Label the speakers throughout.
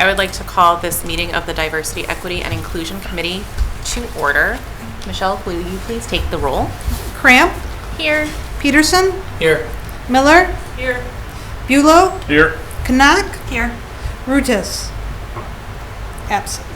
Speaker 1: I would like to call this meeting of the Diversity, Equity, and Inclusion Committee to order. Michelle, will you please take the roll?
Speaker 2: Cramp?
Speaker 1: Here.
Speaker 2: Peterson?
Speaker 3: Here.
Speaker 2: Miller?
Speaker 1: Here.
Speaker 2: Bulow?
Speaker 3: Here.
Speaker 2: Kanak?
Speaker 1: Here.
Speaker 2: Rutis? Absent.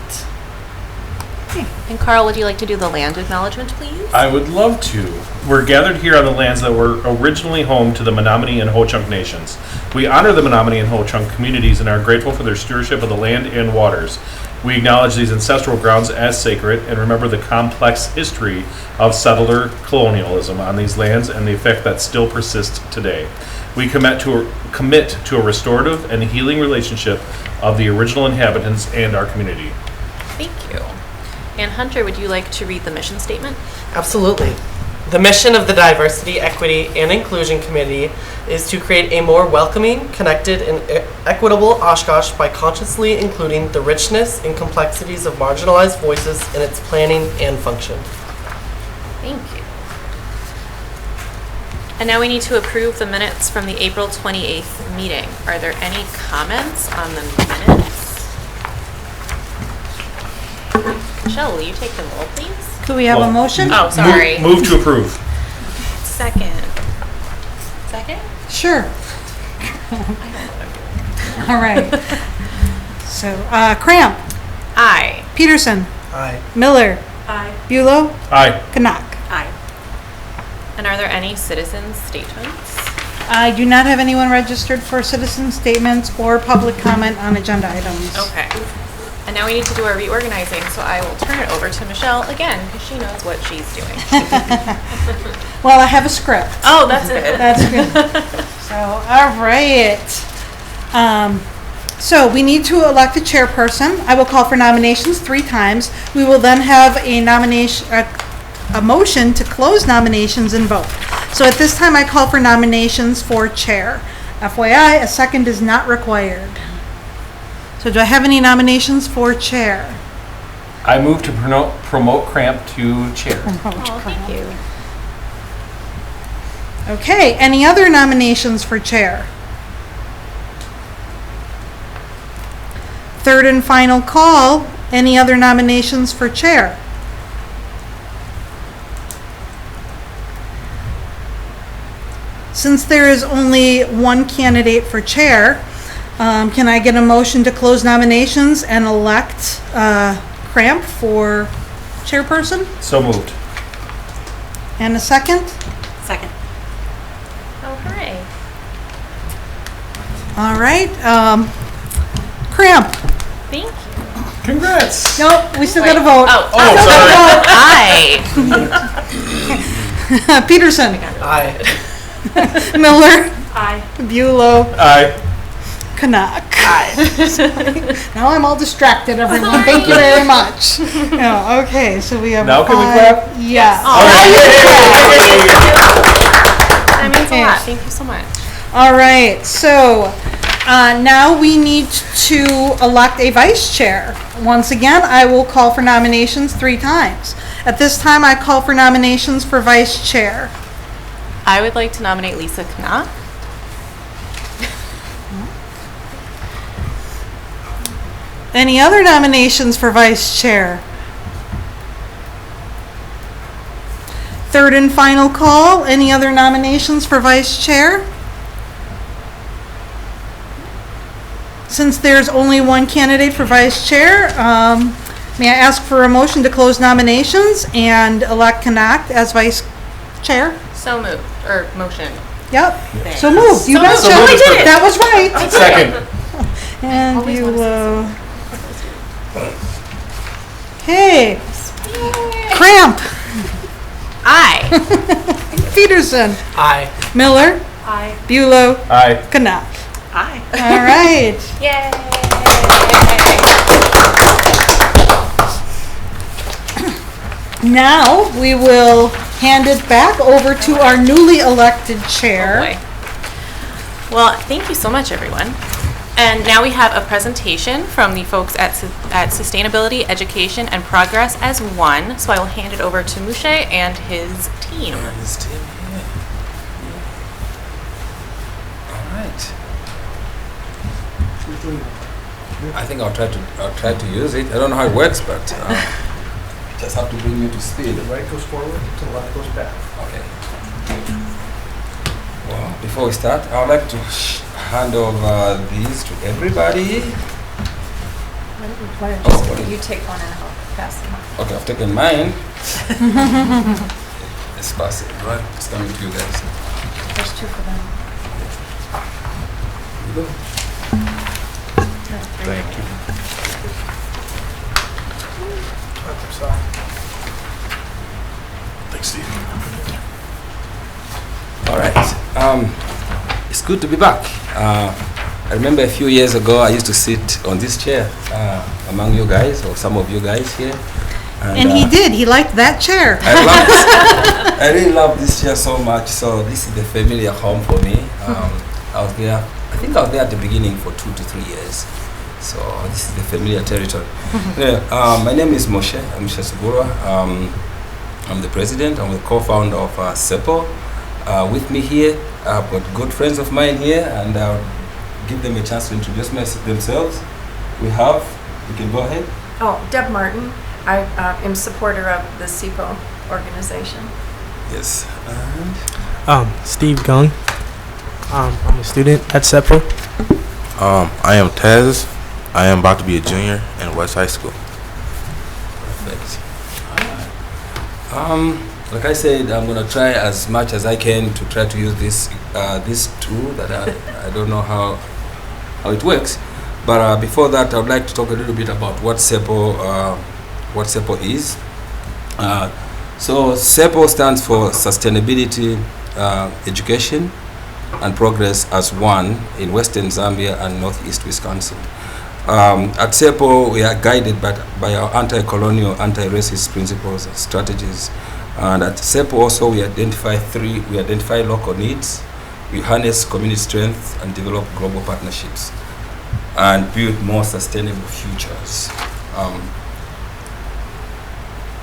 Speaker 1: And Carl, would you like to do the land acknowledgement, please?
Speaker 3: I would love to. We're gathered here on the lands that were originally home to the Menominee and Ho-Chunk nations. We honor the Menominee and Ho-Chunk communities and are grateful for their stewardship of the land and waters. We acknowledge these ancestral grounds as sacred and remember the complex history of settler colonialism on these lands and the effect that still persists today. We commit to a restorative and healing relationship of the original inhabitants and our community.
Speaker 1: Thank you. And Hunter, would you like to read the mission statement?
Speaker 4: Absolutely. The mission of the Diversity, Equity, and Inclusion Committee is to create a more welcoming, connected, and equitable Oshkosh by consciously including the richness and complexities of marginalized voices in its planning and function.
Speaker 1: Thank you. And now we need to approve the minutes from the April 28th meeting. Are there any comments on the minutes? Michelle, will you take the roll, please?
Speaker 2: Do we have a motion?
Speaker 1: Oh, sorry.
Speaker 3: Move to approve.
Speaker 1: Second. Second?
Speaker 2: Sure. All right. So, Cramp?
Speaker 1: Aye.
Speaker 2: Peterson?
Speaker 4: Aye.
Speaker 2: Miller?
Speaker 1: Aye.
Speaker 2: Bulow?
Speaker 3: Aye.
Speaker 2: Kanak?
Speaker 1: Aye. And are there any citizens' statements?
Speaker 2: I do not have anyone registered for citizen statements or public comment on agenda items.
Speaker 1: Okay. And now we need to do our reorganizing, so I will turn it over to Michelle again, because she knows what she's doing.
Speaker 2: Well, I have a script.
Speaker 1: Oh, that's good.
Speaker 2: That's good. So, all right. So we need to elect a chairperson. I will call for nominations 3 times. We will then have a motion to close nominations and vote. So at this time, I call for nominations for chair. FYI, a second is not required. So do I have any nominations for chair?
Speaker 3: I move to promote Cramp to chair.
Speaker 1: Oh, thank you.
Speaker 2: Okay, any other nominations for chair? Third and final call, any other nominations for chair? Since there is only one candidate for chair, can I get a motion to close nominations and elect Cramp for chairperson?
Speaker 3: So moved.
Speaker 2: And a second?
Speaker 1: Second. Oh, hooray.
Speaker 2: All right. Cramp.
Speaker 1: Thank you.
Speaker 3: Congrats.
Speaker 2: Nope, we still got to vote.
Speaker 3: Oh, sorry.
Speaker 1: Aye.
Speaker 2: Peterson.
Speaker 4: Aye.
Speaker 2: Miller.
Speaker 1: Aye.
Speaker 2: Bulow.
Speaker 3: Aye.
Speaker 2: Kanak. Now I'm all distracted, everyone. Thank you very much. Yeah, okay, so we have
Speaker 3: Now can we
Speaker 2: 5.
Speaker 3: clap?
Speaker 2: Yeah.
Speaker 1: That means a lot. Thank you so much.
Speaker 2: All right, so now we need to elect a vice chair. Once again, I will call for nominations 3 times. At this time, I call for nominations for vice chair.
Speaker 1: I would like to nominate Lisa Knapp.
Speaker 2: Any other nominations for vice chair? Third and final call, any other nominations for vice chair? Since there's only one candidate for vice chair, may I ask for a motion to close nominations and elect Kanak as vice chair?
Speaker 1: So moved. Or motion.
Speaker 2: Yep.
Speaker 1: Thanks.
Speaker 2: So moved. You
Speaker 1: So
Speaker 2: betcha.
Speaker 1: moved. Oh, I did it.
Speaker 2: That was right.
Speaker 3: Second.
Speaker 2: And
Speaker 1: Always
Speaker 2: you,
Speaker 1: wanna
Speaker 2: hey, Cramp,
Speaker 1: Aye.
Speaker 2: Peterson,
Speaker 4: Aye.
Speaker 2: Miller,
Speaker 1: Aye.
Speaker 2: Bulow,
Speaker 3: Aye.
Speaker 2: Kanak.
Speaker 1: Aye.
Speaker 2: All right.
Speaker 1: Yay.
Speaker 2: Now we will hand it back over to our newly elected
Speaker 1: Oh,
Speaker 2: chair.
Speaker 1: boy. Well, thank you so much, everyone. And now we have a presentation from the folks at Sustainability, Education, and Progress as one. So I will hand it over to Mushe and his team.
Speaker 5: All right. I think I'll try to use it. I don't know how it works, but just have to bring me to speed.
Speaker 6: The right goes forward, the left goes back.
Speaker 5: Okay. Well, before we start, I would like to hand over these to everybody.
Speaker 7: Why
Speaker 5: Oh,
Speaker 7: don't
Speaker 5: what is-
Speaker 7: you take one and I'll pass them.
Speaker 5: Okay, I've taken mine. Let's pass it. Right, it's coming to you guys.
Speaker 7: There's two for them.
Speaker 5: Here you go.
Speaker 3: Thank you.
Speaker 6: I'm sorry.
Speaker 3: Thanks, Steve.
Speaker 5: All right. It's good to be back. I remember a few years ago, I used to sit on this chair among you guys, or some of you guys here.
Speaker 2: And he did, he liked that chair.
Speaker 5: I really love this chair so much. So this is the familiar home for me. I was there. I think I was there at the beginning for 2 to 3 years. So this is the familiar territory. Yeah, my name is Moshe. I'm Moshe Sugura. I'm the president. I'm the co-founder of SEPO. With me here, I've got good friends of mine here, and I'll give them a chance to introduce themselves. We can go ahead.
Speaker 7: Oh, Deb Martin. I am supporter of the SEPO organization.
Speaker 5: Yes. And
Speaker 6: Steve Gung. I'm a student at SEPO.
Speaker 8: I am Tez. I am about to be a junior in West High School.
Speaker 5: perfect. Like I said, I'm gonna try as much as I can to try to use this tool that I don't know how it works. But before that, I would like to talk a little bit about what SEPO is. So SEPO stands for Sustainability, Education and Progress as One in Western Zambia and Northeast Wisconsin. At SEPO, we are guided by our anti-colonial, anti-racist principles and strategies. And at SEPO also, we identify local needs, we harness community strength and develop global partnerships and build more sustainable futures.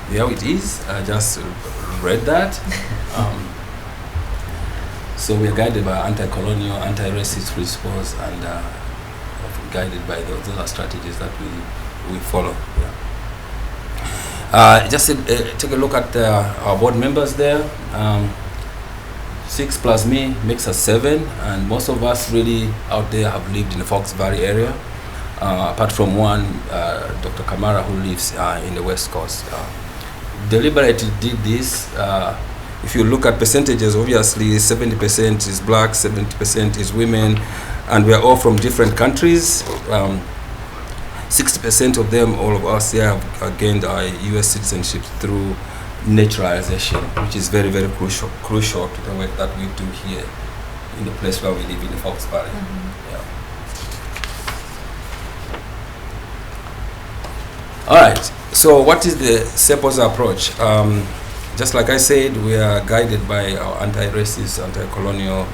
Speaker 5: Here it is. I just read that. So we are guided by anti-colonial, anti-racist principles, and guided by those are strategies that we follow. Yeah. Take a look at our board members there. 6 plus me makes us 7, and most of us really out there have lived in the Fox Valley area. Apart from one, Dr. Kamara, who lives in the West Coast. Deliberately did this. If you look at percentages, obviously 70% is black, 70% is women, and we are all from different countries. 60% of them, all of us here, have gained our U.S. citizenship through naturalization, which is very, very crucial to the work that we do here in the place where we live in the Fox Valley. Yeah. All right. So what is the SEPO's approach? Just like I said, we are guided by our anti-racist, anti-colonial,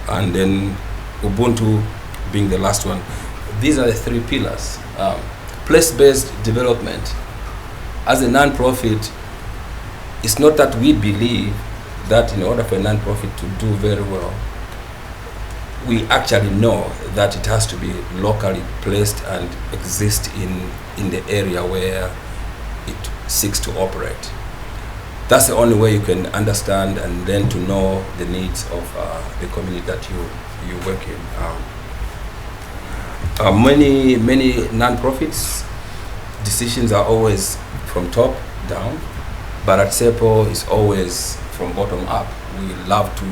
Speaker 5: and then Ubuntu being the last one. These are the 3 pillars. Place-based development. As a non-profit, it's not that we believe that in order for a non-profit to do very well, we actually know that it has to be locally placed and exist in the area where it seeks to operate. That's the only way you can understand and then to know the needs of the community that you work in. Many non-profits, decisions are always from top down, but at SEPO it's always from bottom up. We love to,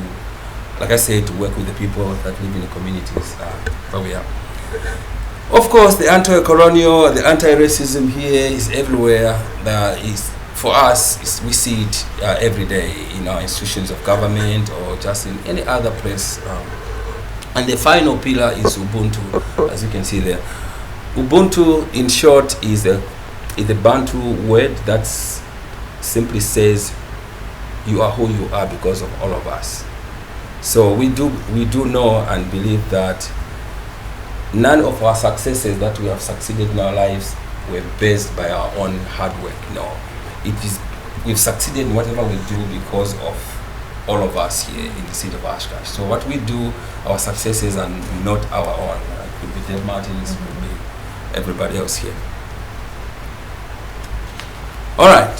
Speaker 5: like I said, to work with the people that live in the communities where we are. Of course, the anti-colonial, the anti-racism here is everywhere. For us, we see it every day in our institutions of government or just in any other place. And the final pillar is Ubuntu, as you can see there. Ubuntu, in short, is a Bantu word that simply says you are who you are because of all of us. So we do know and believe that none of our successes that we have succeeded in our lives were based by our own hard work. No, we've succeeded in whatever we do because of all of us here in the city of Oshkosh. So what we do, our successes are not our own. It could be Dave Martin's, it could be everybody else here. All right.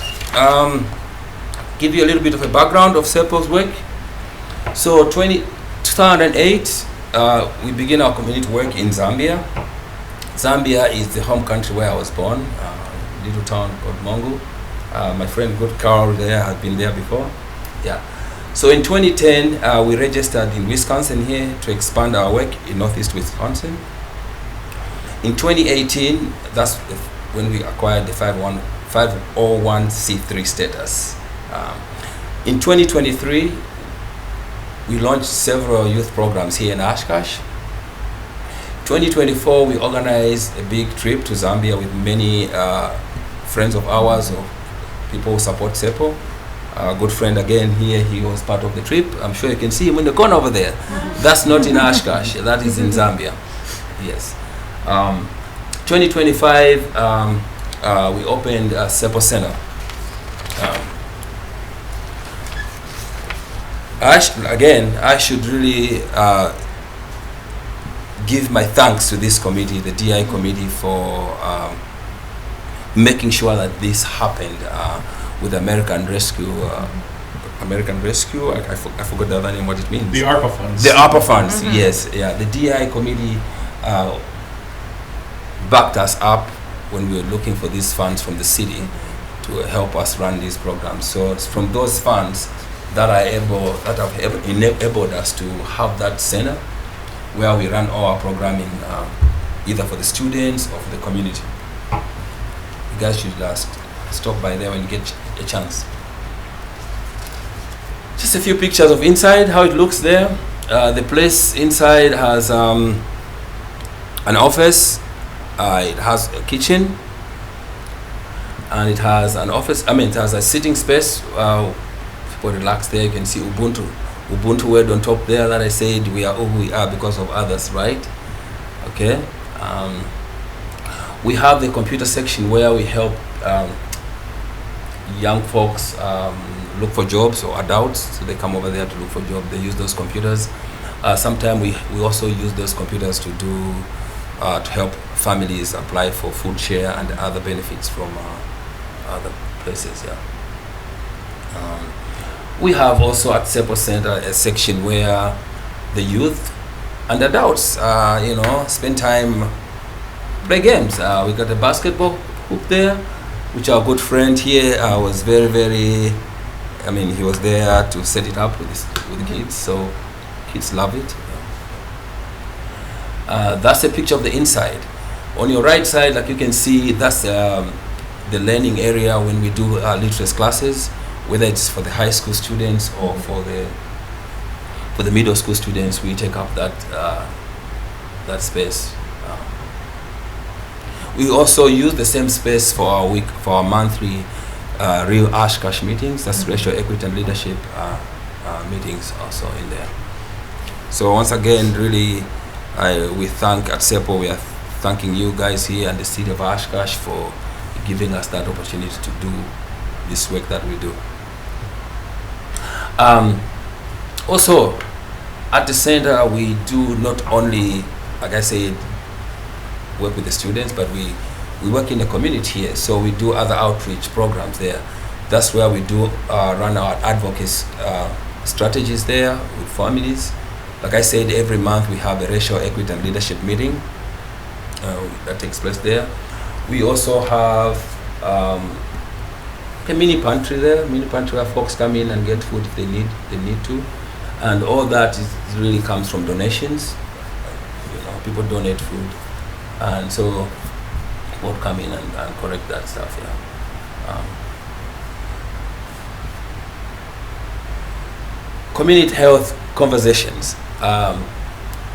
Speaker 5: Give you a little bit of a background of SEPO's work. So 2008, we began our community work in Zambia. Zambia is the home country where I was born, a little town called Mongo. My friend good Carl there had been there before. Yeah. So in 2010, we registered in Wisconsin here to expand our work in Northeast Wisconsin. In 2018, that's when we acquired the 501c3 status. In 2023, we launched several youth programs here in Oshkosh. 2024, we organized a big trip to Zambia with many friends of ours or people who support SEPO. A good friend again here, he was part of the trip. I'm sure you can see him in the corner over there. That's not in Oshkosh, that is in Zambia. Yes. 2025, we opened a SEPO Center. I should really give my thanks to this committee, the DI committee, for making sure that this happened with American Rescue. I forgot the other name, what it means.
Speaker 3: The ARPA funds.
Speaker 5: The ARPA funds, yes. Yeah, the DI committee backed us up when we were looking for these funds from the city to help us run these programs. So it's from those funds that have enabled us to have that center where we run all our programming, either for the students or for the community. You guys should stop by there when you get a chance. Just a few pictures of inside, how it looks there. The place inside has an office, it has a kitchen, and it has an office, it has a sitting space. People relax there. You can see Ubuntu word on top there that I said we are who we are because of others, right? Okay. We have the computer section where we help young folks look for jobs, or adults, so they come over there to look for jobs. They use those computers. Sometimes we also use those computers to do to help families apply for food share and other benefits from other places. Yeah. We have also at SEPO Center a section where the youth and adults, spend time, play games. We got a basketball hoop there, which our good friend here was very, very, he was there to set it up with the kids, so kids love it. That's a picture of the inside. On your right side, like you can see, that's the learning area when we do literacy classes, whether it's for the high school students or for the middle school students. We take up that space. We also use the same space for our monthly real Oshkosh meetings. That's racial equity and leadership meetings also in there. So once again, really, we thank at SEPO. We are thanking you guys here and the city of Oshkosh for giving us that opportunity to do this work that we do. Also, at the center, we do not only, like I said, work with the students, but we work in the community here. So we do other outreach programs there. That's where we do run our advocacy strategies there with families. Like I said, every month we have a racial equity and leadership meeting that takes place there. We also have a mini pantry there, where folks come in and get food if they need to, and all that really comes from donations. People donate food, and so people come in and correct that stuff. Yeah. Community health conversations.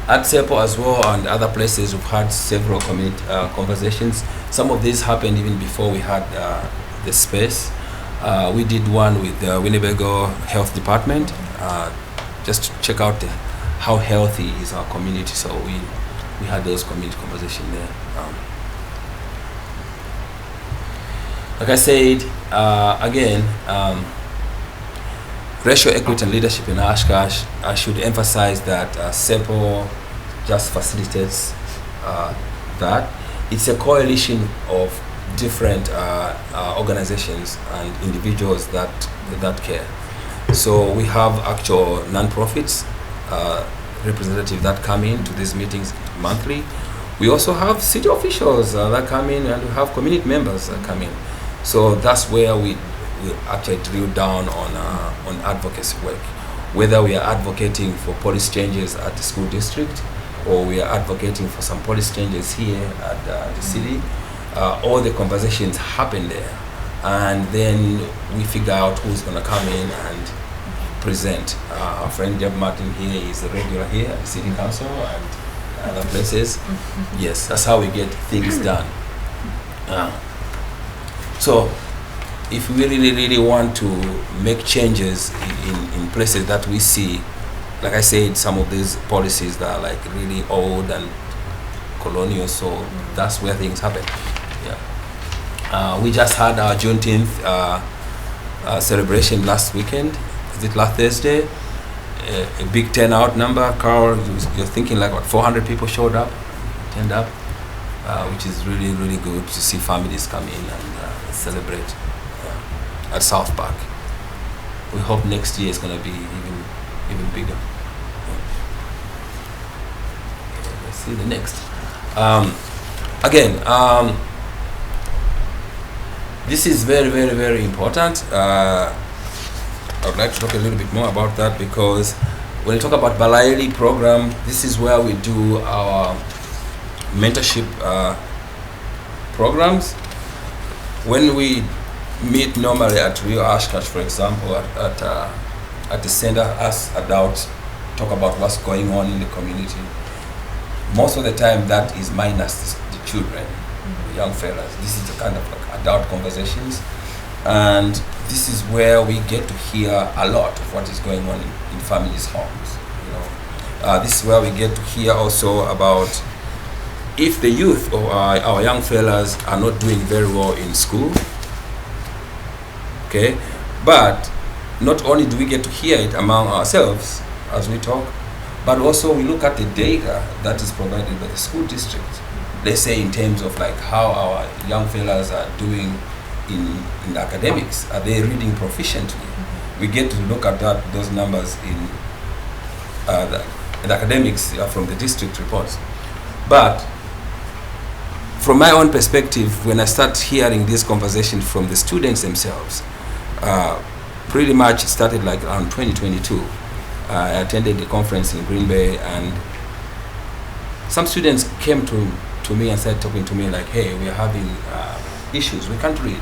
Speaker 5: At SEPO as well and other places, we've had several community conversations. Some of these happened even before we had the space. We did one with the Winnebago Health Department, just to check out how healthy is our community. So we had those community conversations there. Like I said, again, racial equity and leadership in Oshkosh, I should emphasize that SEPO just facilitates that. it's a coalition of different organizations and individuals that care. So we have actual non-profits representatives that come in to these meetings monthly. We also have city officials that come in, and we have community members that come in. So that's where we actually drill down on advocacy work. Whether we are advocating for policy changes at the school district, or we are advocating for some policy changes here at the city, all the conversations happen there. And then we figure out who's going to come in and present. Our friend Jeb Martin here is a regular here at the city council and other places. Yes, that's how we get things done. So if we really want to make changes in places that we see, like I said, some of these policies that are like really old and colonial, so that's where things happen. Yeah. We just had our Juneteenth celebration last weekend. Is it last Thursday? A big turnout number. Carl, you're thinking like what, 400 people turned up, which is really good to see families come in and celebrate at South Park. We hope next year is going to be even bigger. Let's see the next. Again, this is very important. I would like to talk a little bit more about that, because when we talk about Balaeli program, this is where we do our mentorship programs. When we meet normally at Rio Oshkosh, for example, at the center, us adults talk about what's going on in the community. Most of the time that is minus the children, the young fellas. This is the kind of like adult conversations, and this is where we get to hear a lot of what is going on in families' homes. You know, this is where we get to hear also about if the youth or our young fellas are not doing very well in school. Okay, but not only do we get to hear it among ourselves as we talk, but also we look at the data that is provided by the school district. Let's say in terms of like how our young fellas are doing in academics. Are they reading proficiently? We get to look at those numbers in the academics from the district reports. But from my own perspective, when I start hearing this conversation from the students themselves, pretty much started like around 2022. I attended the conference in Green Bay, and some students came to me and started talking to me like, hey, we are having issues, we can't read.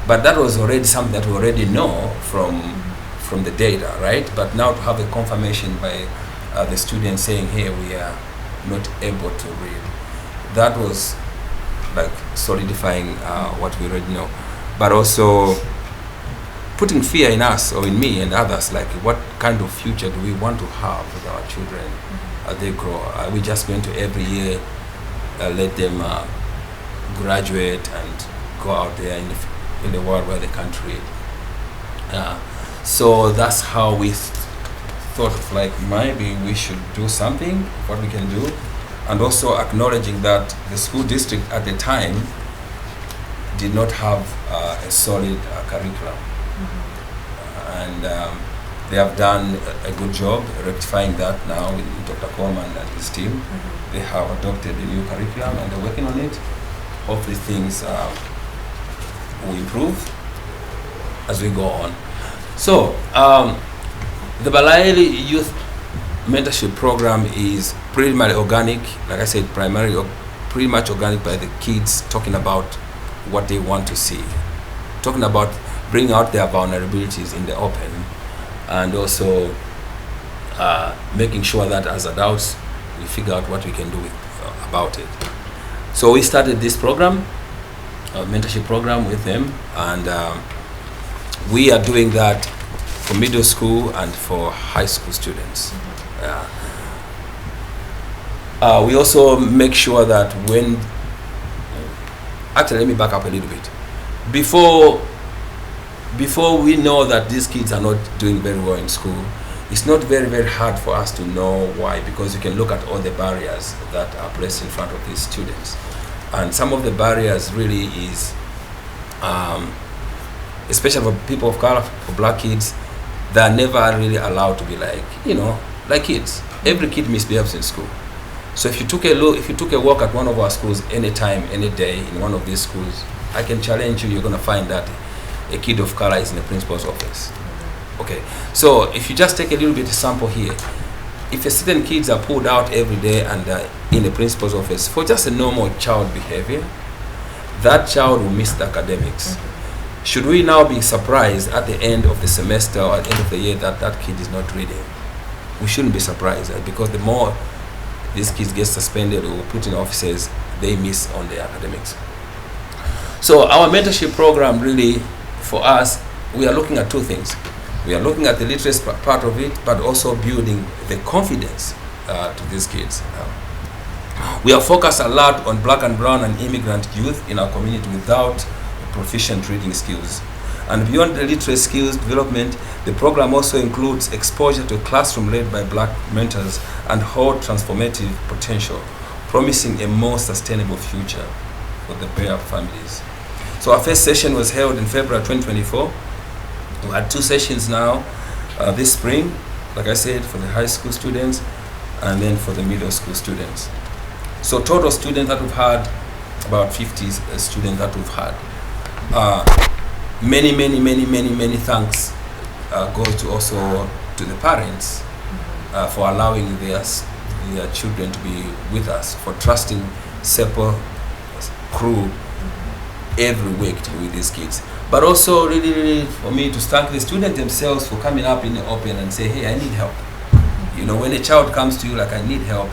Speaker 5: But that was already something that we already know from the data, right? But now to have a confirmation by the students saying, hey, we are not able to read, that was like solidifying what we already know. But also putting fear in us, or in me and others, like what kind of future do we want to have with our children as they grow? Are we just going to every year let them graduate and go out there in the world where they can't read? So that's how we thought of like maybe we should do something, what we can do, and also acknowledging that the school district at the time did not have a solid curriculum. And they have done a good job rectifying that now with Dr. Coleman and his team. They have adopted a new curriculum and they're working on it. Hopefully things will improve as we go on. So the Balaeli Youth Mentorship Program is pretty much organic, like I said, primarily pretty much organic by the kids talking about what they want to see, talking about bring out their vulnerabilities in the open, and also making sure that as adults we figure out what we can do about it. So we started this program, a mentorship program with them, and we are doing that for middle school and for high school students. We also make sure that when, actually let me back up a little bit. Before we know that these kids are not doing very well in school, it's not very hard for us to know why, because you can look at all the barriers that are placed in front of these students. And some of the barriers really is, especially for people of color, for black kids, they're never really allowed to be like, like kids. Every kid misbehaves in school. So if you took a walk at one of our schools anytime, any day in one of these schools, I can challenge you, you're going to find that a kid of color is in the principal's office. Okay, so if you just take a little bit of sample here, if a certain kids are pulled out every day and in the principal's office for just a normal child behavior, that child will miss the academics. Should we now be surprised at the end of the semester or at the end of the year that that kid is not reading? We shouldn't be surprised, because the more these kids get suspended or put in offices, they miss on their academics. So our mentorship program really, for us, we are looking at two things. We are looking at the literacy part of it, but also building the confidence to these kids. We are focused a lot on black and brown and immigrant youth in our community without proficient reading skills. And beyond the literacy skills development, the program also includes exposure to a classroom led by black mentors and hold transformative potential, promising a more sustainable future for the pair families. So our first session was held in February 2024. We had 2 sessions now this spring, like I said, for the high school students and then for the middle school students. So total students that we've had, about 50 students that we've had. Many thanks goes to also to the parents for allowing their children to be with us, for trusting SEPA crew every week to be with these kids. But also really for me to thank the students themselves for coming up in the open and say, hey, I need help. When a child comes to you like, I need help,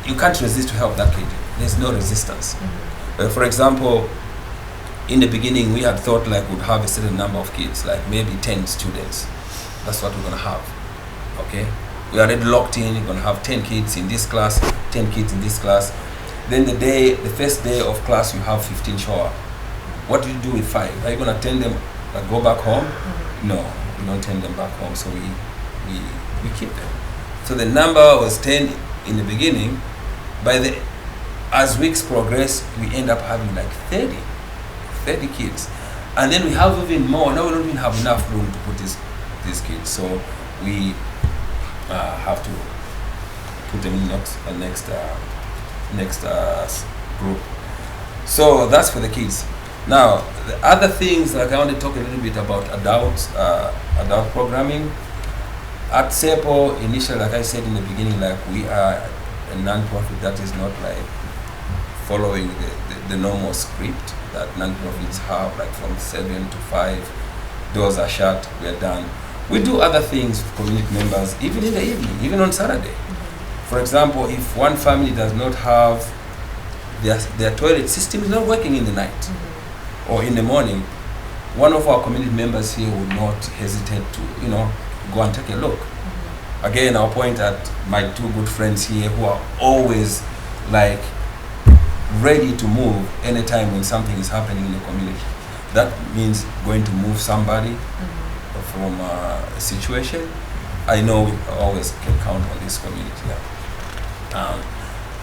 Speaker 5: you can't resist to help that kid. There's no resistance. For example, in the beginning, we had thought like we'd have a certain number of kids, like maybe 10 students. That's what we're going to have, okay? We are already locked in, we're going to have 10 kids in this class, 10 kids in this class. Then the first day of class, you have 15 show up. What do you do with 5? Are you going to tell them, like, go back home? No, we don't tell them back home, so we keep them. So the number was 10 in the beginning. As weeks progress, we end up having like 30 kids. And then we have even more. Now we don't even have enough room to put these kids. So we have to put them in next group. So that's for the kids. Now, the other things, like I want to talk a little bit about adult programming. At SEPO, initially, like I said in the beginning, like we are a non-profit that is not like following the normal script that non-profits have, like from 7 to 5, doors are shut, we're done. We do other things with community members, even in the evening, even on Saturday. For example, if one family does not have their toilet system is not working in the night or in the morning, one of our community members here would not hesitate to, go and take a look. Again, I'll point at my 2 good friends here who are always like ready to move anytime when something is happening in the community. That means going to move somebody from a situation. I know we always can count on this community.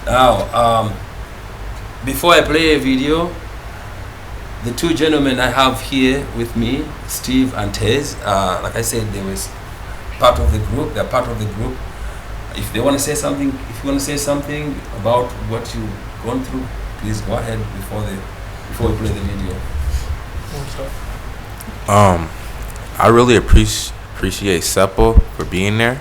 Speaker 5: Now, before I play a video, the 2 gentlemen I have here with me, Steve and Tez, like I said, they were part of the group. They're part of the group. If they want to say something, if you want to say something about what you've gone through, please go ahead before we play the video.
Speaker 8: I really appreciate SEPA for being there.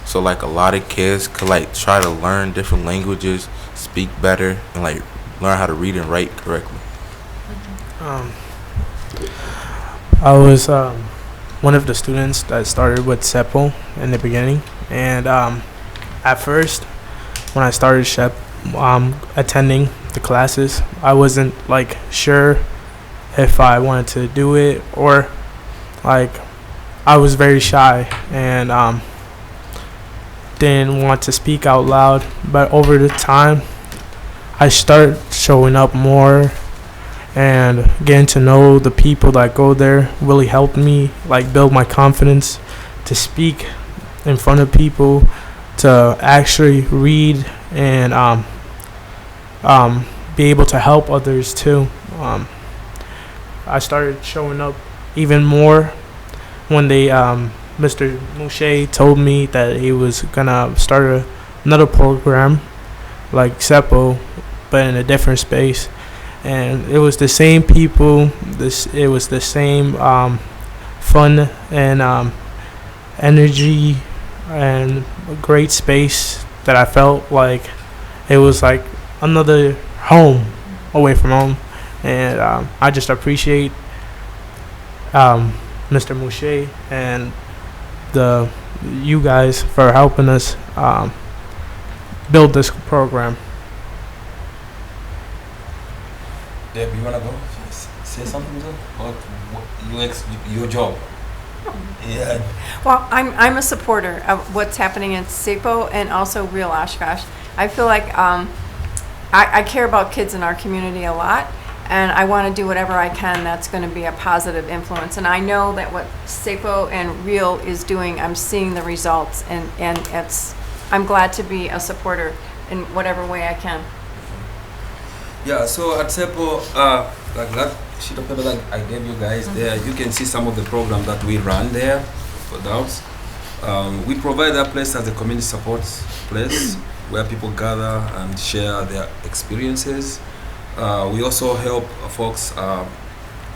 Speaker 8: So like a lot of kids could like try to learn different languages, speak better, and like learn how to read and write correctly.
Speaker 6: I was one of the students that started with SEPO in the beginning, and at first when I started attending the classes, I wasn't like sure if I wanted to do it, or like I was very shy and didn't want to speak out loud. But over the time, I started showing up more, and getting to know the people that go there really helped me like build my confidence to speak in front of people, to actually read and be able to help others too. I started showing up even more when Mr. Mouche told me that he was gonna start another program like SEPO, but in a different space. And it was the same people. It was the same fun and energy and a great space that I felt like it was like another home away from home. And I just appreciate Mr. Mouche and you guys for helping us build this program.
Speaker 5: Deb, you wanna go? Say something about your job. Yeah.
Speaker 7: Well, I'm a supporter of what's happening at SEPO and also Real Oshkosh. I feel like I care about kids in our community a lot, and I want to do whatever I can that's going to be a positive influence. And I know that what SEPO and Real is doing, I'm seeing the results, and I'm glad to be a supporter in whatever way I can.
Speaker 5: Yeah, so at SEPO, like that sheet of paper that I gave you guys there, you can see some of the programs that we run there for adults. We provide that place as a community support place where people gather and share their experiences. We also help folks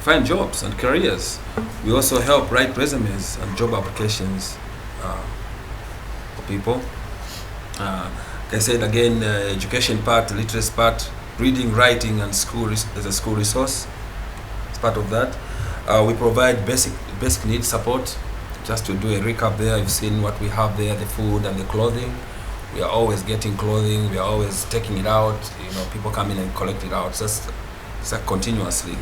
Speaker 5: find jobs and careers. We also help write resumes and job applications for people. Like I said again, education part, literacy part, reading, writing, and there's a school resource. It's part of that. We provide basic needs support. Just to do a recap there, you've seen what we have there, the food and the clothing. We are always getting clothing. We are always taking it out. People come in and collect it out. So it's continuously.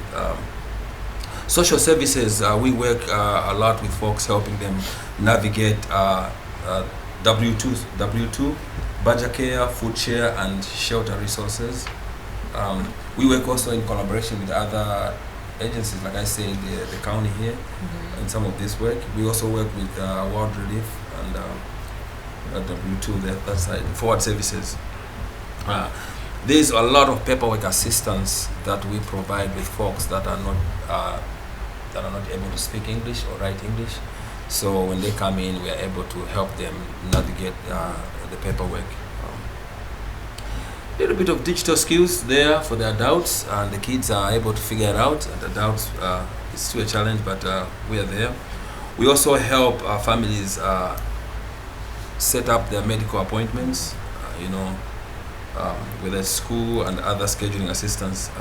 Speaker 5: Social services, we work a lot with folks, helping them navigate W2, budget care, food share, and shelter resources. We work also in collaboration with other agencies, like I said, the county here, and some of this work. We also work with World Relief and W2, that side, forward services. There's a lot of paperwork assistance that we provide with folks that are not able to speak English or write English. So when they come in, we are able to help them navigate the paperwork. A little bit of digital skills there for the adults, and the kids are able to figure it out. And adults, it's still a challenge, but we are there. We also help families set up their medical appointments, with a school and other scheduling assistance.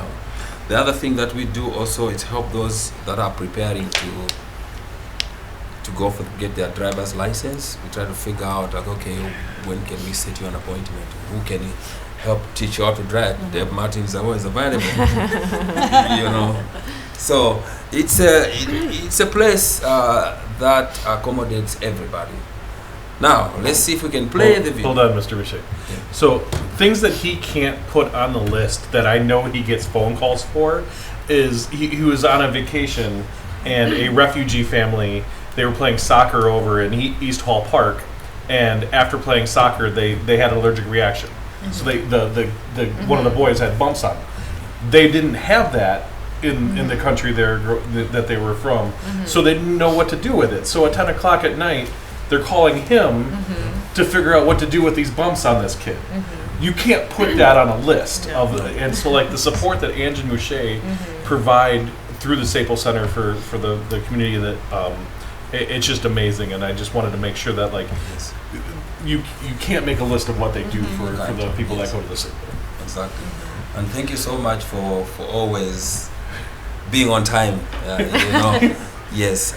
Speaker 5: The other thing that we do also is help those that are preparing to get their driver's license. We try to figure out, like, okay, when can we set you an appointment? Who can help teach you how to drive? Deb Martin is always available. So it's a place that accommodates everybody. Now let's see if we can play the video.
Speaker 3: Hold on, Mr. Boucher.
Speaker 5: Yeah.
Speaker 3: So things that he can't put on the list that I know he gets phone calls for is he was on a vacation, and a refugee family, they were playing soccer over in East Hall Park, and after playing soccer they had an allergic reaction. So the one of the boys had bumps on him. They didn't have that in the country that they were from, so they didn't know what to do with it. So at 10 o'clock at night, they're calling him to figure out what to do with these bumps on this kid. You can't put that on a list and so like the support that Ange and Mouche provide through the SEPO Center for the community, that it's just amazing. And I just wanted to make sure that you can't make a list of what they do for the people that go to the SEPO.
Speaker 5: Exactly. And thank you so much for always being on time. Yes.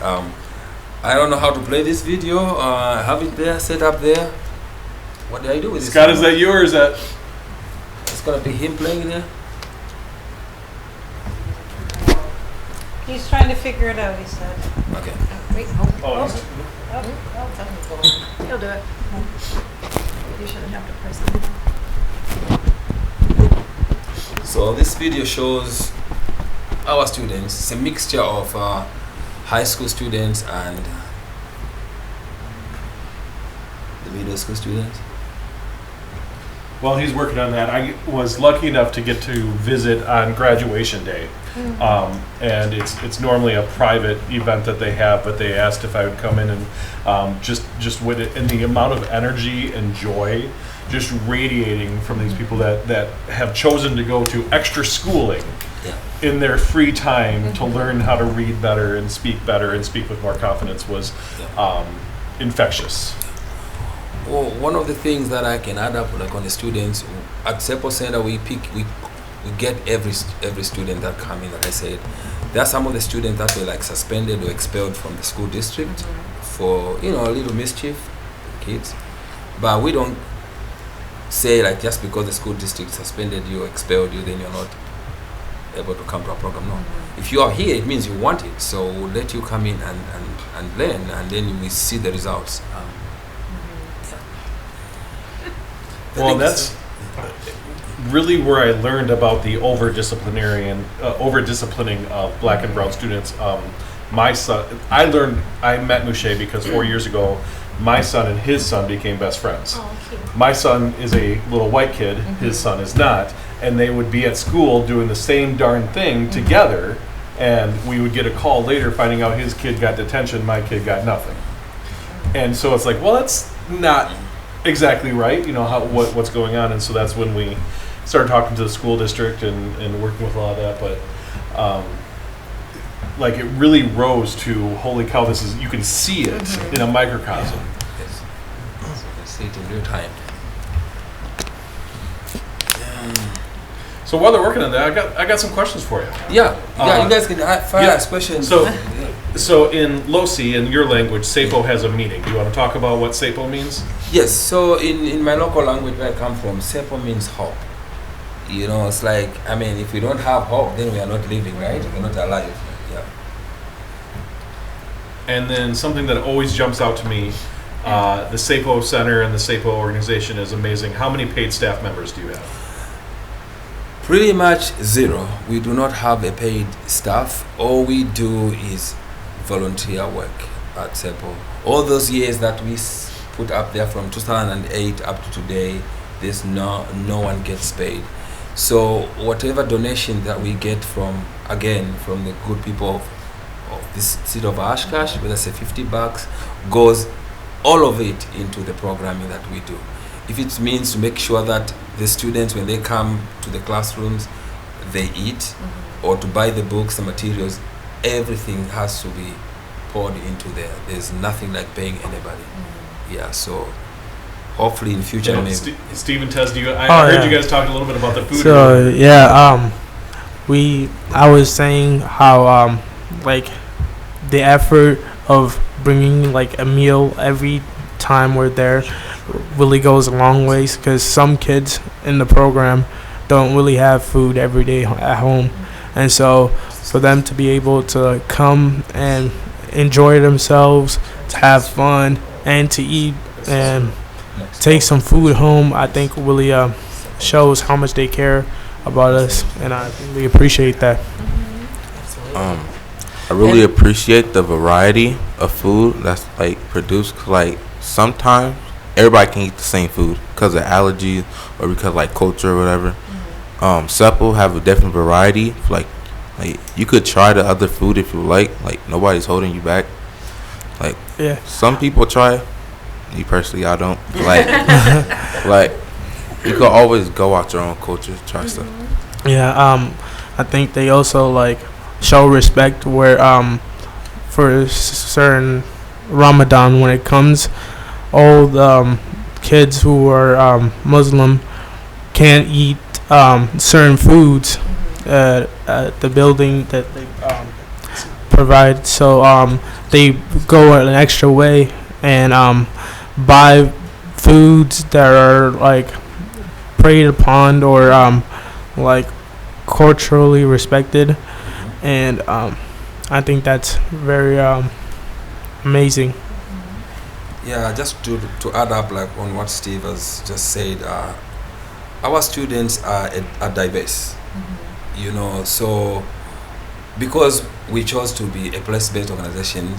Speaker 5: I don't know how to play this video. Have it there, set up there. What do I do with this?
Speaker 3: Scott, is that yours?
Speaker 5: It's gonna be him playing there.
Speaker 2: He's trying to figure it out, he said.
Speaker 5: Okay.
Speaker 7: Wait, he'll do it. You shouldn't have to press it.
Speaker 5: So this video shows our students. It's a mixture of high school students and the middle school students.
Speaker 3: While he's working on that, I was lucky enough to get to visit on graduation day. And it's normally a private event that they have, but they asked if I would come in and just with it, and the amount of energy and joy just radiating from these people that have chosen to go to extra schooling in their free time to learn how to read better and speak with more confidence was infectious.
Speaker 5: Well, one of the things that I can add up like on the students at Sepo Center, we get every student that come in. Like I said, there are some of the students that were like suspended or expelled from the school district for a little mischief, kids. But we don't say like just because the school district suspended you or expelled you, then you're not able to come to our program. No, if you are here, it means you want it. So we'll let you come in and learn, and then you will see the results.
Speaker 3: Well, that's really where I learned about the over-disciplining of black and brown students. My son, I met Mouche because 4 years ago, my son and his son became best friends.
Speaker 1: Oh, cute.
Speaker 3: My son is a little white kid, his son is not, and they would be at school doing the same darn thing together, and we would get a call later finding out his kid got detention, my kid got nothing. And so it's like, well, that's not exactly right, what's going on, and so that's when we started talking to the school district and working with a lot of that, but like it really rose to, holy cow, you can see it in a microcosm.
Speaker 5: Yes. So you can see it in real time.
Speaker 3: So while they're working on that, I got some questions for you.
Speaker 5: Yeah, you guys can ask questions.
Speaker 3: So in Losi, in your language, SEPO has a meaning. Do you want to talk about what SEPO means?
Speaker 5: Yes, so in my local language where I come from, SEPO means hope. It's like, if we don't have hope, then we are not living, right? We're not alive. Yeah.
Speaker 3: And then something that always jumps out to me, the SEPO Center and the SEPO organization is amazing. How many paid staff members do you have?
Speaker 5: Pretty much zero. We do not have a paid staff. All we do is volunteer work at SEPO. All those years that we put up there from 2008 up to today, there's no one gets paid. So whatever donation that we get from the good people of this city of Oshkosh, whether it's $50, goes all of it into the programming that we do. If it means to make sure that the students, when they come to the classrooms, they eat, or to buy the books, the materials, everything has to be poured into there. There's nothing like paying anybody. Yeah, so hopefully in future maybe.
Speaker 3: Steve and Tez, I heard you guys talk a little bit about the food.
Speaker 6: So I was saying how like the effort of bringing like a meal every time we're there really goes a long ways, because some kids in the program don't really have food every day at home, and so for them to be able to come and enjoy themselves, to have fun, and to eat and take some food home, I think really shows how much they care about us, and I really appreciate that.
Speaker 8: I really appreciate the variety of food that's like produced. Like sometimes everybody can eat the same food because of allergies or because like culture or whatever. SEPO have a different variety. Like you could try the other food if you like. Like nobody's holding you back. Like some people try. Me personally, I don't. Like like you could always go out your own culture, try stuff.
Speaker 6: Yeah, I think they also like show respect where for certain Ramadan when it comes, all the kids who are Muslim can't eat certain foods at the building that they provide, so they go an extra way and buy foods that are like preyed upon or like culturally respected, and I think that's very amazing.
Speaker 5: Yeah, just to add up like on what Steve has just said, our students are diverse, so because we chose to be a place-based organization,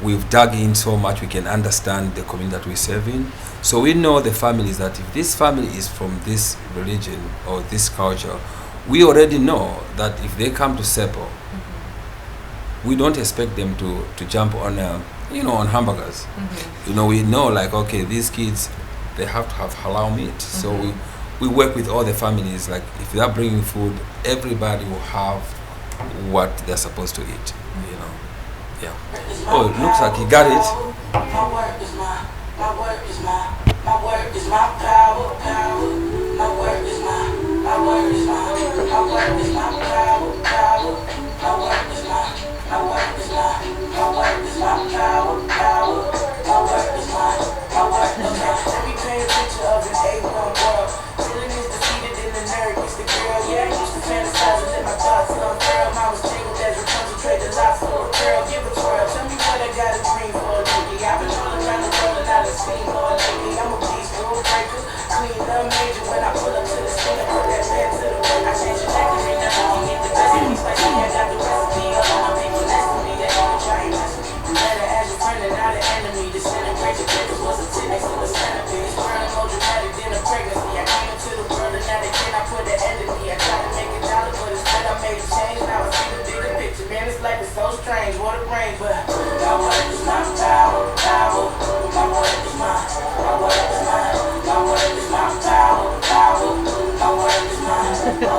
Speaker 5: we've dug in so much, we can understand the community that we serve in. So we know the families that if this family is from this religion or this culture, we already know that if they come to Sepo, we don't expect them to jump on, on hamburgers. We know like, okay, these kids, they have to have halal meat. So we work with all the families, like if they are bringing food, everybody will have what they're supposed to eat, Yeah. Oh, it looks like he got it.
Speaker 9: My work is my word is my power. My word is my word is my power. My word is my word is my word is my power. My word is my Let me paint a picture of an A1 world. Chillin' is defeated in the nerd gets the girl. Yeah, I used to fantasize and let my thoughts unfurl. Mine was tangled as we concentrate the lots for a girl. Give a twirl. Tell me what I got a dream for lately. I've been all around the world and I done seen more lately. I'm a beast, rule breaker. Clean up major when I pull up to the scene and put that pen to the work. I change your life and ain't nothing can get the best of me. Like me, I got the recipe. All of my people next to me, they ain't gonna try and mess with me. Better as your friend and not an enemy. Disintegrate your papers was a 10 next to the centipede. Burning more dramatic than a pregnancy. I came into the world and now they cannot put an end to me. I tried to make a dollar, but instead I made a change. Now I see the bigger picture. Man, this life is so strange. What a brain, but my word is my power. My word is my word is my word is my power. My word is my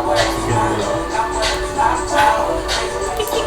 Speaker 9: word is my word is my power.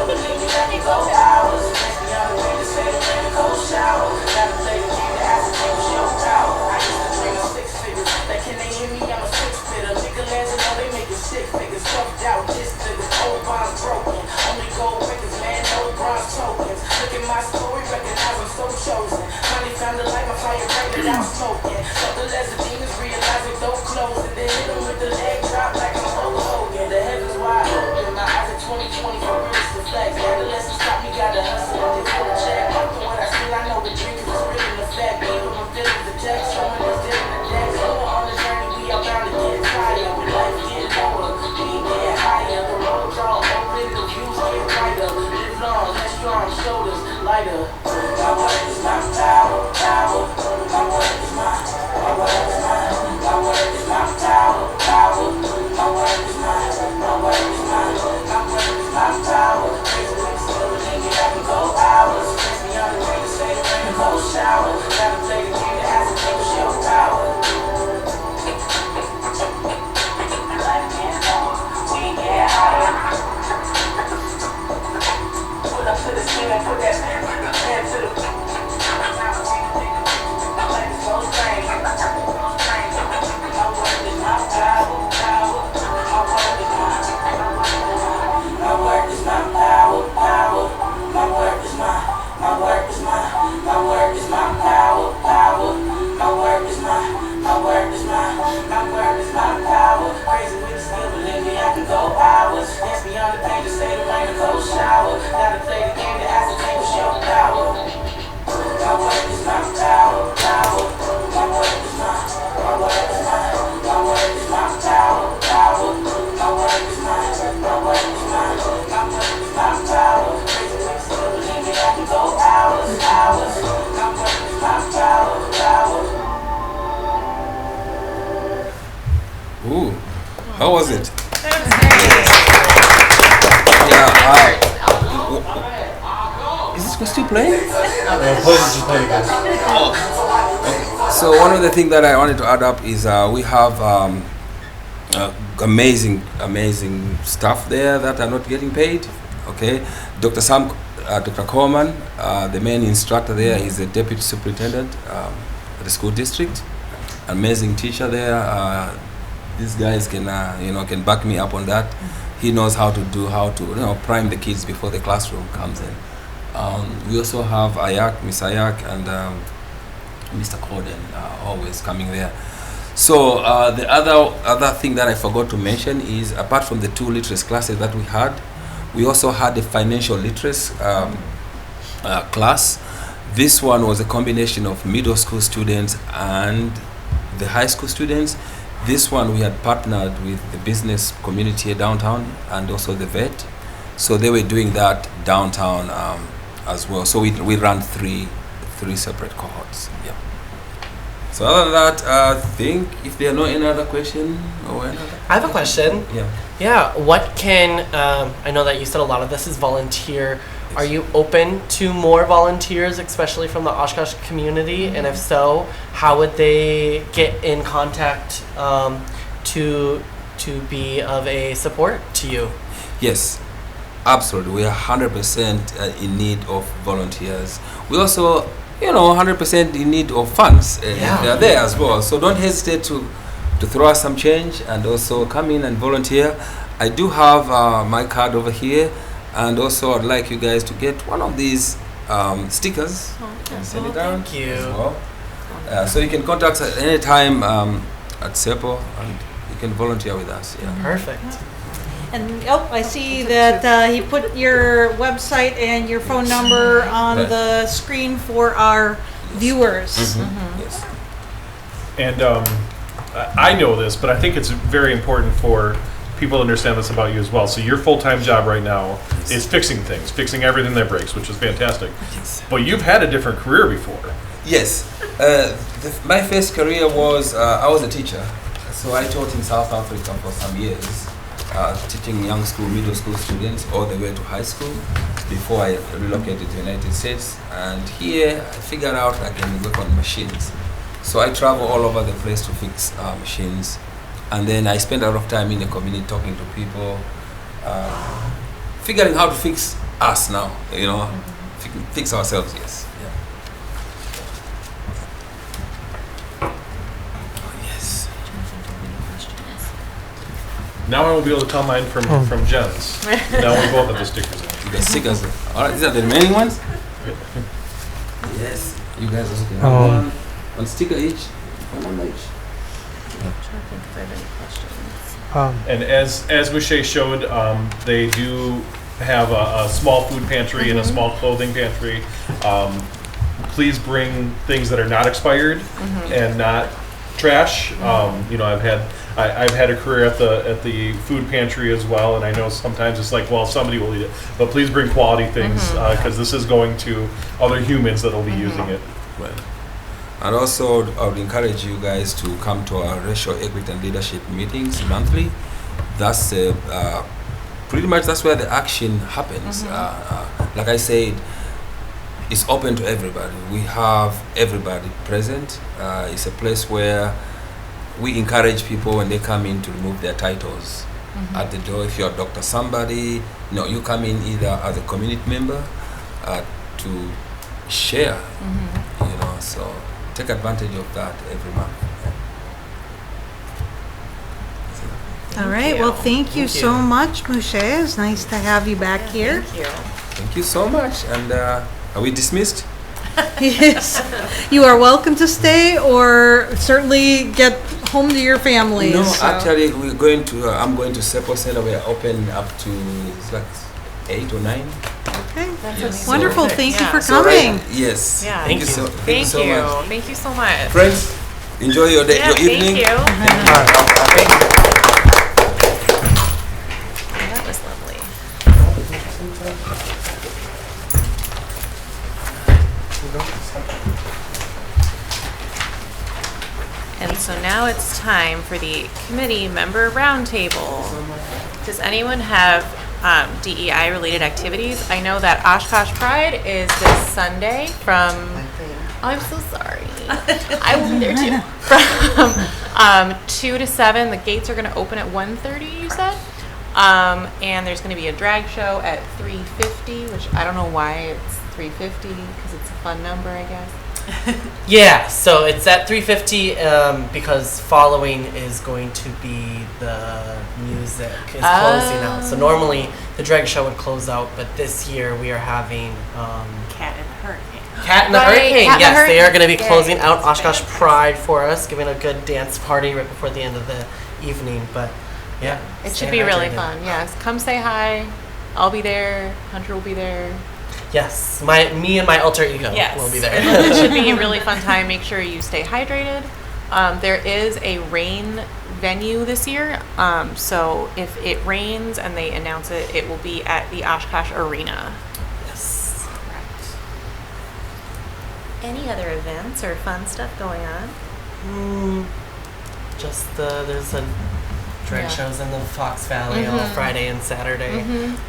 Speaker 9: Believe me, let me go hours. Makes me on the way to say the rain and cold shower. Gotta play the game to ascertain what's your power. I used to dream of six figures. Like, can they hear me? I'm a six fitter. Nicolans and all they making stick figures. Stuffed out, just figures. Old bonds broken. Only gold records, man, no bronze tokens. Look at my story, recognize I'm so chosen. Finally found the light, my fire right without smoking. Fuck the lesser demons, realize it don't close. And then hit them with the leg drop like I'm Hulk Hogan. The heavens wide open, my eyes are 20/20 for real, it's the flex. Adolescence stop me, gotta hustle and get full of check. After what I feel, I know the dream is real in effect. Even my feelings the text, showing us different the deck. Somewhere on the journey, we are bound to get tired. When life get lower, we get higher. The roads all open, the views get brighter. Live long, headstrong, shoulders lighter. My word is my power. My word is my word is my word is my power. My word is my word is my word is my power. Crazy when it's still believe me, I can go hours. Makes me on the way to say the rain and cold shower. Gotta play the game to ascertain what's your power. Life gets lower, we get higher. Pull up to the scene and put that pen to the life is so strange. My word is my power. My word is my word is my power. My word is my word is my word is my power. My word is my word is my power. Crazy with the skill, believe me, I can go hours. Dance beyond the pain to say the rain and cold shower. Gotta play the game to ascertain what's your power. My word is my power. My word is my word is my word is my power. My word is my word is my word is my power. Crazy with the skill, believe me, I can go hours. My word is my power.
Speaker 5: Ooh, how was it? Is this still playing? So one of the things that I wanted to add up is we have amazing staff there that are not getting paid. Okay, Dr. Coleman, the main instructor there, is the deputy superintendent at the school district. Amazing teacher there. These guys can back me up on that. He knows how to prime the kids before the classroom comes in. We also have Miss Ayak, and Mr. Corden always coming there. So the other thing that I forgot to mention is, apart from the 2 literacy classes that we had, we also had a financial literacy class. This one was a combination of middle school students and the high school students. This one we had partnered with the business community here downtown and also the vet. So they were doing that downtown as well. So we run three separate cohorts. Yeah. So other than that, I think if there are no any other question or another.
Speaker 4: I have a question.
Speaker 5: Yeah.
Speaker 4: Yeah, what can, I know that you said a lot of this is volunteer. Are you open to more volunteers, especially from the Oshkosh community? And if so, how would they get in contact to be of a support to you?
Speaker 5: Yes, absolutely. We are 100% in need of volunteers. We also, 100% in need of funds.
Speaker 4: Yeah.
Speaker 5: They are there as well. So don't hesitate to throw us some change and also come in and volunteer. I do have my card over here, and also I'd like you guys to get one of these stickers. And send it down.
Speaker 4: Thank you.
Speaker 5: As well. So you can contact us at any time at SEPO, and you can volunteer with us. Yeah.
Speaker 4: Perfect.
Speaker 2: And, I see that he put your website and your phone number on
Speaker 5: Right.
Speaker 2: the screen for our viewers.
Speaker 5: Yes.
Speaker 3: And I know this, but I think it's very important for people to understand this about you as well. So your full-time job right now is fixing things, fixing everything that breaks, which is fantastic.
Speaker 5: Yes.
Speaker 3: But you've had a different career before.
Speaker 5: Yes. My first career was I was a teacher. So I taught in South Africa for some years, teaching young school, middle school students all the way to high school before I relocated to the United States. And here I figured out I can work on machines. So I travel all over the place to fix machines. And then I spend a lot of time in the community talking to people, figuring how to fix us now, fix ourselves, yes. Yeah. Oh, yes.
Speaker 3: Now I will be able to tell mine from Jen's. Now we both have the stickers on.
Speaker 5: The stickers. All right, these are the remaining ones? Yes. You guys also can have one sticker each. One each.
Speaker 3: And as Mouche showed, they do have a small food pantry and a small clothing pantry. Please bring things that are not expired and not trash. I've had a career at the food pantry as well, and I know sometimes it's like, well, somebody will eat it, but please bring quality things because this is going to other humans that will be using it.
Speaker 5: Right. And also, I would encourage you guys to come to our racial equity and leadership meetings monthly. That's pretty much that's where the action happens. Like I said, it's open to everybody. We have everybody present. It's a place where we encourage people when they come in to remove their titles at the door. If you're Dr. Somebody, you come in either as a community member to share. So take advantage of that every month.
Speaker 2: All right, well, thank you so much, Mouche. It's nice to have you back here.
Speaker 1: Thank you.
Speaker 5: Thank you so much. And are we dismissed?
Speaker 2: Yes. You are welcome to stay or certainly get home to your families.
Speaker 5: No,
Speaker 2: so.
Speaker 5: actually, I'm going to Sepo Center. We are open up to it's like 8 or 9.
Speaker 2: Okay.
Speaker 1: That's
Speaker 5: Yes.
Speaker 2: Wonderful.
Speaker 1: amazing.
Speaker 2: thank you
Speaker 1: Yeah.
Speaker 2: for
Speaker 5: So,
Speaker 2: coming.
Speaker 5: yes.
Speaker 1: Yeah.
Speaker 5: Thank you
Speaker 4: Thank
Speaker 5: so,
Speaker 4: you.
Speaker 5: thank you so much.
Speaker 1: Thank you so much.
Speaker 5: Friends, enjoy your day, your evening.
Speaker 1: Thank you.
Speaker 4: Thank you.
Speaker 1: That was lovely. And so now it's time for the committee member roundtable. Does anyone have DEI related activities? I know that Oshkosh Pride is this Sunday from, I'm so sorry. I will be there too. From 2 to 7, the gates are gonna open at 1:30, you said? And there's gonna be a drag show at 3:50, which I don't know why it's 3:50, because it's a fun number, I guess.
Speaker 4: Yeah, so it's at 3:50 because following is going to be the music is closing out. So normally the drag show would close out, but this year we are having
Speaker 1: Cat and Hurricane.
Speaker 4: Cat and the
Speaker 1: Right,
Speaker 4: Hurricane.
Speaker 1: Cat and the
Speaker 4: Yes, they are
Speaker 1: Hurricane.
Speaker 4: going to be closing
Speaker 1: Yeah,
Speaker 4: out
Speaker 1: it's
Speaker 4: Oshkosh
Speaker 1: fantastic.
Speaker 4: Pride for us, giving a good dance party right before the end of the evening. But yeah,
Speaker 1: It
Speaker 4: stay
Speaker 1: should be really
Speaker 4: hydrated.
Speaker 1: fun, yes. Come say hi. I'll be there. Hunter will be there.
Speaker 4: Yes, me and my alter ego will be there.
Speaker 1: It should be a really fun time. Make sure you stay hydrated. There is a rain venue this year, so if it rains and they announce it, it will be at the Oshkosh Arena.
Speaker 4: Yes.
Speaker 1: Any other events or fun stuff going on?
Speaker 4: Just there's a drag
Speaker 1: Yeah.
Speaker 4: shows in the Fox Valley all Friday and Saturday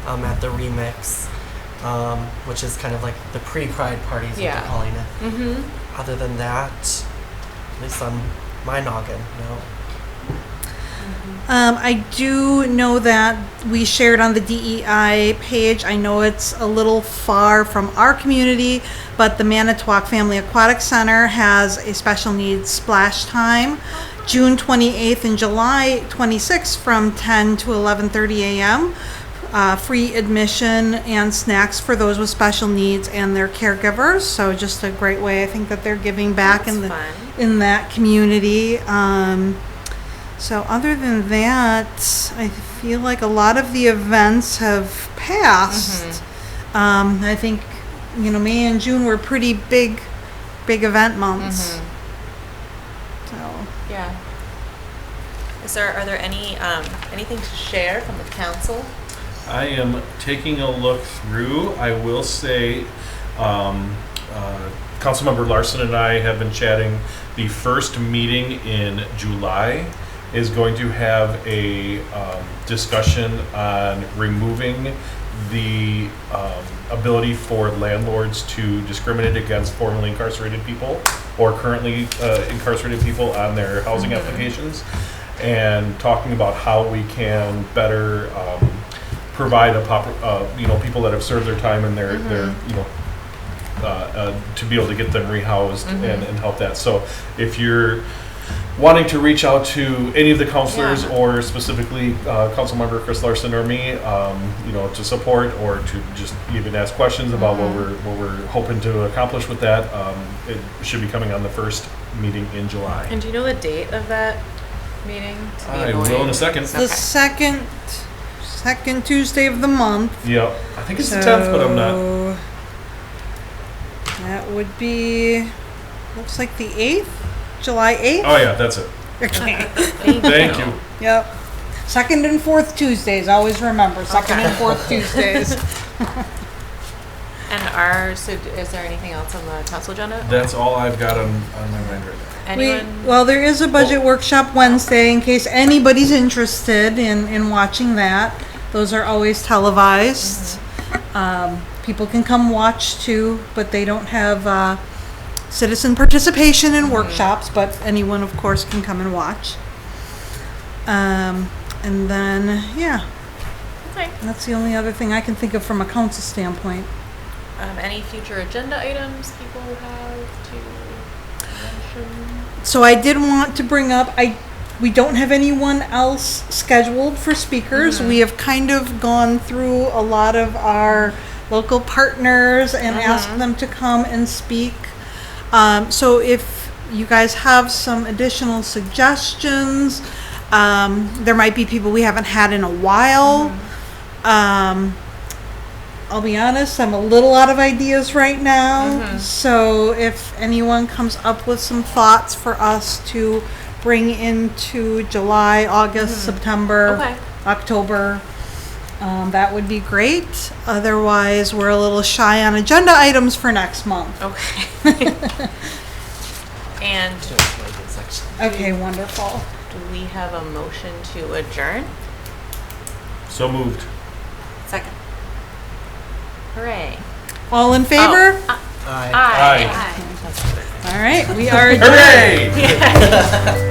Speaker 4: at the Remix, which is kind of like the pre-Pride parties, what
Speaker 1: Yeah.
Speaker 4: they're calling it.
Speaker 1: Mm-hmm.
Speaker 4: Other than that, at least on my noggin, no.
Speaker 2: I do know that we shared on the DEI page. I know it's a little far from our community, but the Manitowoc Family Aquatic Center has a special needs splash time, June 28th and July 26th from 10 to 11:30 a.m. Free admission and snacks for those with special needs and their caregivers. So just a great way, I think, that they're giving back
Speaker 1: That's
Speaker 2: in
Speaker 1: fun.
Speaker 2: in that community. So other than that, I feel like a lot of the events have passed. I think, May and June were pretty big event months. So
Speaker 1: Yeah. Are there anything to share from the council?
Speaker 3: I am taking a look through. I will say, Councilmember Larson and I have been chatting. The first meeting in July is going to have a discussion on removing the ability for landlords to discriminate against formerly incarcerated people or currently incarcerated people on their housing applications, and talking about how we can better provide people that have served their time and their to be able to get them rehoused and help that. So if you're wanting to reach out to any of the counselors or specifically Councilmember Chris Larson or me, to support or to just even ask questions about what we're hoping to accomplish with that, it should be coming on the first meeting in July.
Speaker 1: And do you know the date of that meeting? To be
Speaker 3: I will in a second.
Speaker 2: the second Tuesday of the month.
Speaker 3: Yeah, I think it's the 10th, but I'm not.
Speaker 2: So that would be, looks like the 8th, July 8th.
Speaker 3: Oh yeah, that's it.
Speaker 2: Okay.
Speaker 3: Thank you.
Speaker 2: Yep. Second and fourth Tuesdays, always remember, second and fourth Tuesdays.
Speaker 1: And so is there anything else on the council agenda?
Speaker 3: That's all I've got on my mind right now.
Speaker 1: Anyone?
Speaker 2: Well, there is a budget workshop Wednesday in case anybody's interested in watching that. Those are always televised. People can come watch too, but they don't have citizen participation in workshops, but anyone, of course, can come and watch. And then,
Speaker 1: Okay.
Speaker 2: that's the only other thing I can think of from a council standpoint.
Speaker 1: Any future agenda items people have to mention?
Speaker 2: So I did want to bring up, we don't have anyone else scheduled for speakers. We have kind of gone through a lot of our local partners and asked them to come and speak. So if you guys have some additional suggestions, there might be people we haven't had in a while. I'll be honest, I'm a little out of ideas right now. So if anyone comes up with some thoughts for us to bring into July, August, September,
Speaker 1: Okay.
Speaker 2: October, that would be great. Otherwise, we're a little shy on agenda items for next month.
Speaker 1: Okay. And
Speaker 4: Just like a section.
Speaker 2: Okay, wonderful.
Speaker 1: do we have a motion to adjourn?
Speaker 3: So moved.
Speaker 1: Second. Hooray.
Speaker 2: All in favor?
Speaker 4: Aye.
Speaker 1: Aye.
Speaker 3: Aye.
Speaker 2: All right, we are adjourned.
Speaker 3: Hooray!